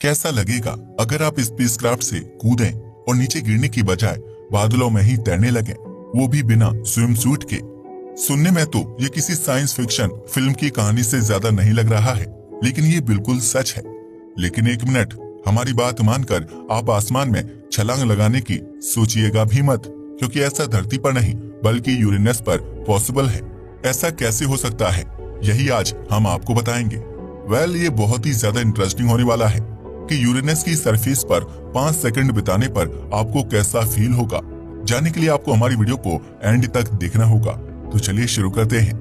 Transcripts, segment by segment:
कैसा लगेगा अगर आप स्पेसक्राफ्ट से कूदें और नीचे गिरने की बजाय बादलों में ही तैरने लगें, वो भी बिना स्विम सूट के। सुनने में तो ये किसी साइंस फिक्शन फिल्म की कहानी से ज्यादा नहीं लग रहा है, लेकिन ये बिल्कुल सच है। लेकिन एक मिनट, हमारी बात मानकर आप आसमान में छलांग लगाने की सोचिएगा भी मत, क्योंकि ऐसा धरती पर नहीं बल्कि यूरेनस पर पॉसिबल है। ऐसा कैसे हो सकता है, यही आज हम आपको बताएंगे। ये बहुत ही ज्यादा इंटरेस्टिंग होने वाला है कि यूरेनस की सरफेस पर 5 सेकंड बिताने पर आपको कैसा फील होगा। जानने के लिए आपको हमारी वीडियो को एंड तक देखना होगा। तो चलिए शुरू करते हैं।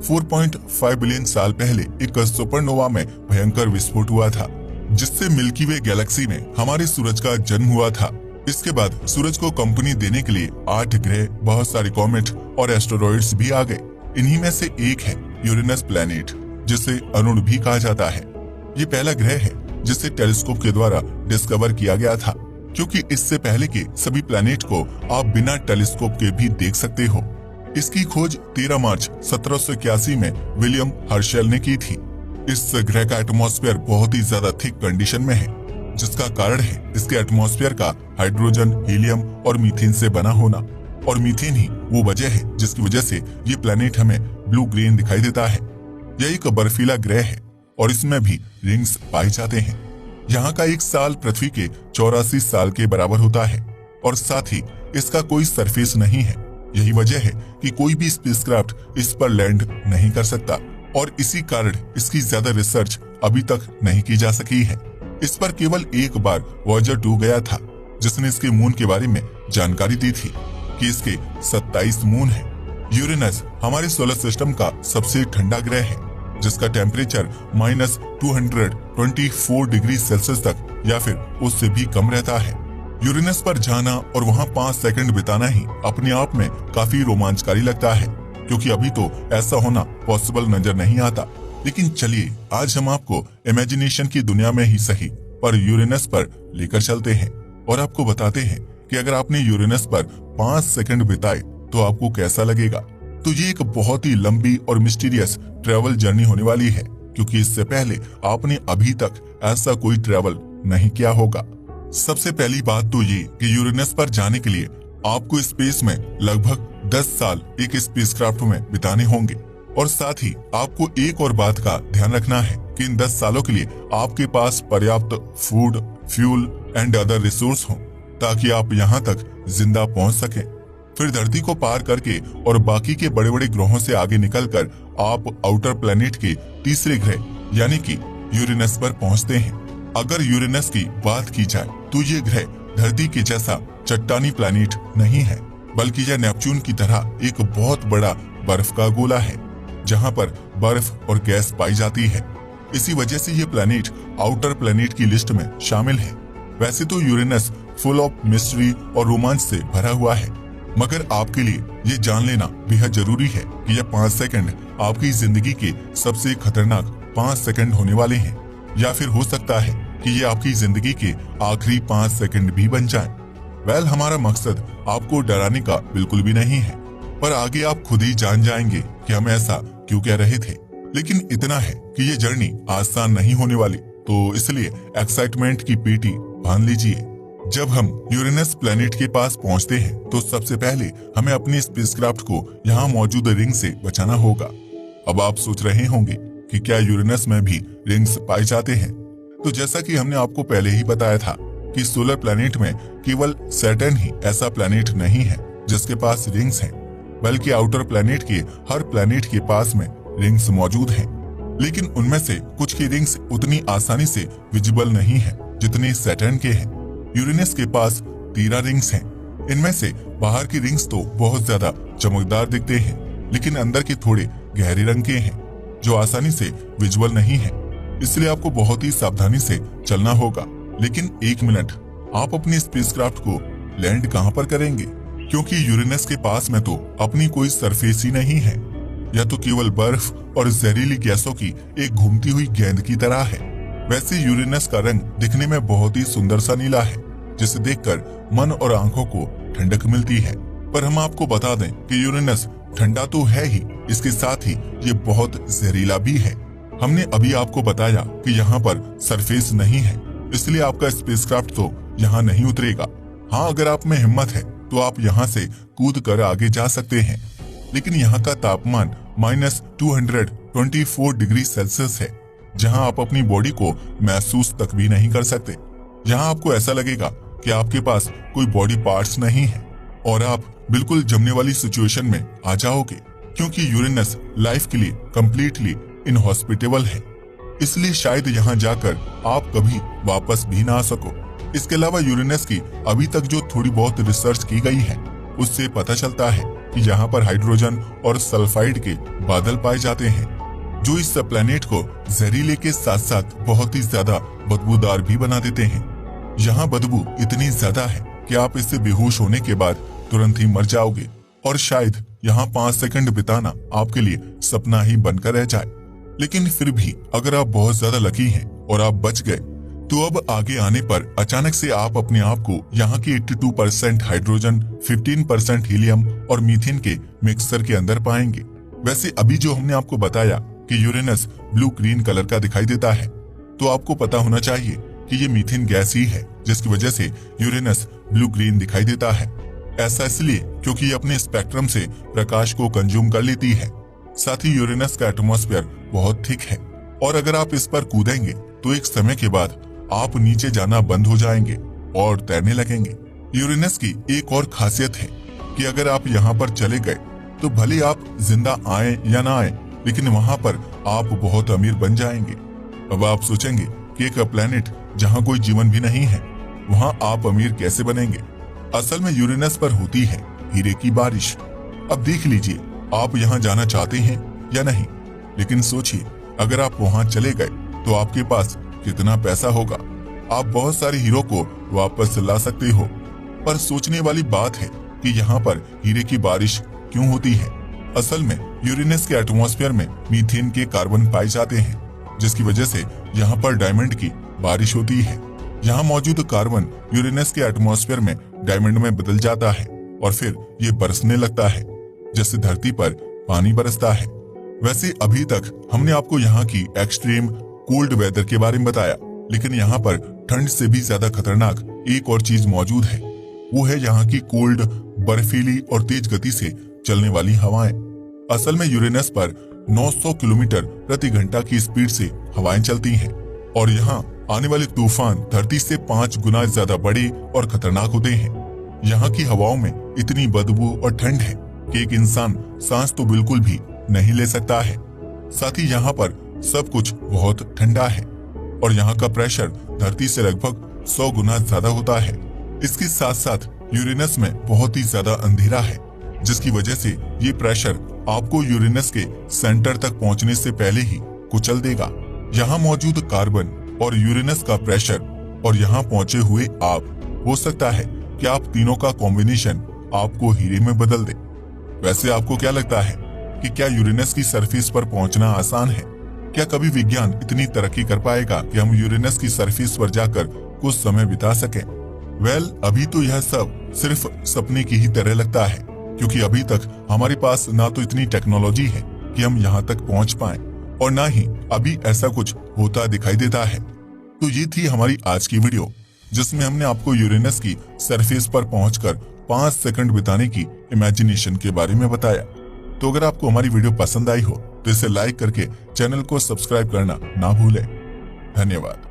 4.5 बिलियन साल पहले एक सुपरनोवा में भयंकर विस्फोट हुआ था, जिससे मिल्की वे गैलेक्सी में हमारे सूरज का जन्म हुआ था। इसके बाद सूरज को कंपनी देने के लिए 8 ग्रह, बहुत सारे कॉमेट और एस्टेरॉइड्स भी आ गए। इन्हीं में से एक है यूरेनस प्लैनेट, जिसे अरुण भी कहा जाता है। ये पहला ग्रह है जिसे टेलीस्कोप के द्वारा डिस्कवर किया गया था, क्योंकि इससे पहले के सभी प्लैनेट को आप बिना टेलीस्कोप के भी देख सकते हो। इसकी खोज 13 मार्च 1781 में विलियम हर्शेल ने की थी। इस ग्रह का एटमॉस्फेयर बहुत ही ज्यादा थिक कंडीशन में है, जिसका कारण है इसके एटमॉस्फेयर का हाइड्रोजन, हीलियम और मीथेन से बना होना। और मीथेन ही वो वजह है जिसकी वजह से ये प्लैनेट हमें ब्लू ग्रीन दिखाई देता है। यह एक बर्फीला ग्रह है और इसमें भी रिंग्स पाए जाते हैं। यहाँ का एक साल पृथ्वी के 84 साल के बराबर होता है और साथ ही इसका कोई सरफेस नहीं है। यही वजह है कि कोई भी स्पेसक्राफ्ट इस पर लैंड नहीं कर सकता और इसी कारण इसकी ज्यादा रिसर्च अभी तक नहीं की जा सकी है। इस पर केवल एक बार वॉयेजर 2 गया था, जिसने इसके मून के बारे में जानकारी दी थी कि इसके 27 मून हैं। यूरेनस हमारे सोलर सिस्टम का सबसे ठंडा ग्रह है, जिसका टेम्परेचर -224 डिग्री सेल्सियस तक या फिर उससे भी कम रहता है। यूरेनस पर जाना और वहां 5 सेकंड बिताना ही अपने आप में काफी रोमांचकारी लगता है, क्योंकि अभी तो ऐसा होना पॉसिबल नजर नहीं आता। लेकिन चलिए आज हम आपको इमेजिनेशन की दुनिया में ही सही पर यूरेनस पर लेकर चलते हैं और आपको बताते हैं कि अगर आपने यूरेनस पर 5 सेकंड बिताए तो आपको कैसा लगेगा। तो ये एक बहुत ही लंबी और मिस्टीरियस ट्रैवल जर्नी होने वाली है, क्योंकि इससे पहले आपने अभी तक ऐसा कोई ट्रैवल नहीं किया होगा। सबसे पहली बात तो ये कि यूरेनस पर जाने के लिए आपको स्पेस में लगभग 10 साल एक स्पेसक्राफ्ट में बिताने होंगे। और साथ ही आपको एक और बात का ध्यान रखना है कि इन 10 सालों के लिए आपके पास पर्याप्त food, fuel and other resource हों, ताकि आप यहाँ तक जिंदा पहुँच सकें। फिर धरती को पार करके और बाकी के बड़े बड़े ग्रहों से आगे निकलकर आप आउटर प्लैनेट के तीसरे ग्रह यानी कि यूरेनस पर पहुंचते हैं। अगर यूरेनस की बात की जाए तो ये ग्रह धरती के जैसा चट्टानी प्लैनेट नहीं है, बल्कि यह नेपच्यून की तरह एक बहुत बड़ा बर्फ का गोला है, जहां पर बर्फ और गैस पाई जाती है। इसी वजह से ये प्लैनेट आउटर प्लैनेट की लिस्ट में शामिल है। वैसे तो यूरेनस फुल ऑफ मिस्ट्री और रोमांच से भरा हुआ है, मगर आपके लिए ये जान लेना बेहद जरूरी है कि यह 5 सेकंड आपकी जिंदगी के सबसे खतरनाक 5 सेकंड होने वाले हैं, या फिर हो सकता है कि ये आपकी जिंदगी के आखिरी 5 सेकंड भी बन जाएं। हमारा मकसद आपको डराने का बिल्कुल भी नहीं है, पर आगे आप खुद ही जान जाएंगे कि हम ऐसा क्यों कह रहे थे। लेकिन इतना है कि ये जर्नी आसान नहीं होने वाली, तो इसलिए एक्साइटमेंट की पेटी बांध लीजिए। जब हम यूरेनस प्लैनेट के पास पहुंचते हैं तो सबसे पहले हमें अपने स्पेसक्राफ्ट को यहाँ मौजूद रिंग से बचाना होगा। अब आप सोच रहे होंगे कि क्या यूरेनस में भी रिंग्स पाए जाते हैं? तो जैसा कि हमने आपको पहले ही बताया था कि सोलर प्लैनेट में केवल सैटर्न ही ऐसा प्लैनेट नहीं है जिसके पास रिंग्स हैं, बल्कि आउटर प्लैनेट के हर प्लैनेट के पास में रिंग्स मौजूद हैं। लेकिन उनमें से कुछ की रिंग्स उतनी आसानी से विजिबल नहीं है जितने सैटर्न के हैं। यूरेनस के पास 13 रिंग्स हैं। इनमें से बाहर की रिंग्स तो बहुत ज्यादा चमकदार दिखते हैं, लेकिन अंदर के थोड़े गहरे रंग के हैं जो आसानी से विजुअल नहीं है। इसलिए आपको बहुत ही सावधानी से चलना होगा। लेकिन एक मिनट, आप अपने स्पेसक्राफ्ट को लैंड कहां पर करेंगे? क्योंकि यूरेनस के पास में तो अपनी कोई सरफेस ही नहीं है, यह तो केवल बर्फ और जहरीली गैसों की एक घूमती हुई गेंद की तरह है। वैसे यूरेनस का रंग दिखने में बहुत ही सुंदर सा नीला है, जिसे देखकर मन और आंखों को ठंडक मिलती है। पर हम आपको बता दें कि यूरेनस ठंडा तो है ही, इसके साथ ही ये बहुत जहरीला भी है। हमने अभी आपको बताया कि यहाँ पर सरफेस नहीं है, इसलिए आपका स्पेसक्राफ्ट तो यहाँ नहीं उतरेगा। हाँ, अगर आप में हिम्मत है तो आप यहाँ से कूद कर आगे जा सकते हैं, लेकिन यहाँ का तापमान -224 डिग्री सेल्सियस है, जहाँ आप अपनी बॉडी को महसूस तक भी नहीं कर सकते। यहाँ आपको ऐसा लगेगा कि आपके पास कोई बॉडी पार्ट्स नहीं है और आप बिल्कुल जमने वाली सिचुएशन में आ जाओगे, क्योंकि यूरेनस लाइफ के लिए कंप्लीटली इनहॉस्पिटेबल है। इसलिए शायद यहाँ जाकर आप कभी वापस भी ना आ सको। इसके अलावा यूरेनस की अभी तक जो थोड़ी बहुत रिसर्च की गई है, उससे पता चलता है कि यहाँ पर हाइड्रोजन और सल्फाइड के बादल पाए जाते हैं, जो इस प्लेनेट को जहरीले के साथ साथ बहुत ही ज्यादा बदबूदार भी बना देते हैं। यहाँ बदबू इतनी ज्यादा है कि आप इससे बेहोश होने के बाद तुरंत ही मर जाओगे और शायद यहाँ 5 सेकंड बिताना आपके लिए सपना ही बनकर रह जाए। लेकिन फिर भी अगर आप बहुत ज्यादा लकी हैं और आप बच गए, तो अब आगे आने पर अचानक से आप अपने आप को यहाँ की 82% हाइड्रोजन, 15% हीलियम और मीथेन के मिक्सचर के अंदर पाएंगे। वैसे अभी जो हमने आपको बताया कि यूरेनस ब्लू ग्रीन कलर का दिखाई देता है, तो आपको पता होना चाहिए कि ये मीथेन गैस ही है जिसकी वजह से यूरेनस ब्लू ग्रीन दिखाई देता है। ऐसा इसलिए क्योंकि ये अपने स्पेक्ट्रम से प्रकाश को कंज्यूम कर लेती है। साथ ही यूरेनस का एटमॉस्फेयर बहुत थिक है और अगर आप इस पर कूदेंगे तो एक समय के बाद आप नीचे जाना बंद हो जाएंगे और तैरने लगेंगे। यूरेनस की एक और खासियत है कि अगर आप यहाँ पर चले गए तो भले आप जिंदा आए या ना आए, लेकिन वहाँ पर आप बहुत अमीर बन जाएंगे। अब आप सोचेंगे कि एक प्लेनेट जहाँ कोई जीवन भी नहीं है, वहाँ आप अमीर कैसे बनेंगे? असल में यूरेनस पर होती है हीरे की बारिश। अब देख लीजिए, आप यहाँ जाना चाहते हैं या नहीं, लेकिन सोचिए अगर आप वहाँ चले गए तो आपके पास कितना पैसा होगा। आप बहुत सारे हीरो को वापस ला सकते हो। पर सोचने वाली बात है कि यहाँ पर हीरे की बारिश क्यों होती है। असल में यूरेनस के एटमॉस्फेयर में मीथेन के कार्बन पाए जाते हैं, जिसकी वजह से यहाँ पर डायमंड की बारिश होती है। यहाँ मौजूद कार्बन यूरेनस के एटमॉस्फेयर में डायमंड में बदल जाता है और फिर ये बरसने लगता है, जैसे धरती पर पानी बरसता है। वैसे अभी तक हमने आपको यहाँ की एक्सट्रीम कोल्ड वेदर के बारे में बताया, लेकिन यहाँ पर ठंड से भी ज्यादा खतरनाक एक और चीज मौजूद है। वो है यहाँ की कोल्ड, बर्फीली और तेज गति से चलने वाली हवाएं। असल में यूरेनस पर 900 किलोमीटर प्रति घंटा की स्पीड से हवाएं चलती हैं और यहाँ आने वाले तूफान धरती से 5 गुना ज्यादा बड़े और खतरनाक होते हैं। यहाँ की हवाओं में इतनी बदबू और ठंड है कि एक इंसान सांस तो बिल्कुल भी नहीं ले सकता है। साथ ही यहाँ पर सब कुछ बहुत ठंडा है और यहाँ का प्रेशर धरती से लगभग 100 गुना ज्यादा होता है। इसके साथ साथ यूरेनस में बहुत ही ज्यादा अंधेरा है, जिसकी वजह से ये प्रेशर आपको यूरेनस के सेंटर तक पहुंचने से पहले ही कुचल देगा। यहाँ मौजूद कार्बन और यूरेनस का प्रेशर और यहाँ पहुंचे हुए आप, हो सकता है कि आप तीनों का कॉम्बिनेशन आपको हीरे में बदल दे। वैसे आपको क्या लगता है कि क्या यूरेनस की सरफेस पर पहुंचना आसान है? क्या कभी विज्ञान इतनी तरक्की कर पाएगा कि हम यूरेनस की सरफेस पर जाकर कुछ समय बिता सकें? वेल, अभी तो यह सब सिर्फ सपने की ही तरह लगता है, क्योंकि अभी तक हमारे पास ना तो इतनी टेक्नोलॉजी है कि हम यहाँ तक पहुँच पाएं और ना ही अभी ऐसा कुछ होता दिखाई देता है। तो ये थी हमारी आज की वीडियो, जिसमें हमने आपको यूरेनस की सरफेस पर पहुंचकर 5 सेकंड बिताने की इमेजिनेशन के बारे में बताया। तो अगर आपको हमारी वीडियो पसंद आई हो तो इसे लाइक करके चैनल को सब्सक्राइब करना ना भूलें। धन्यवाद।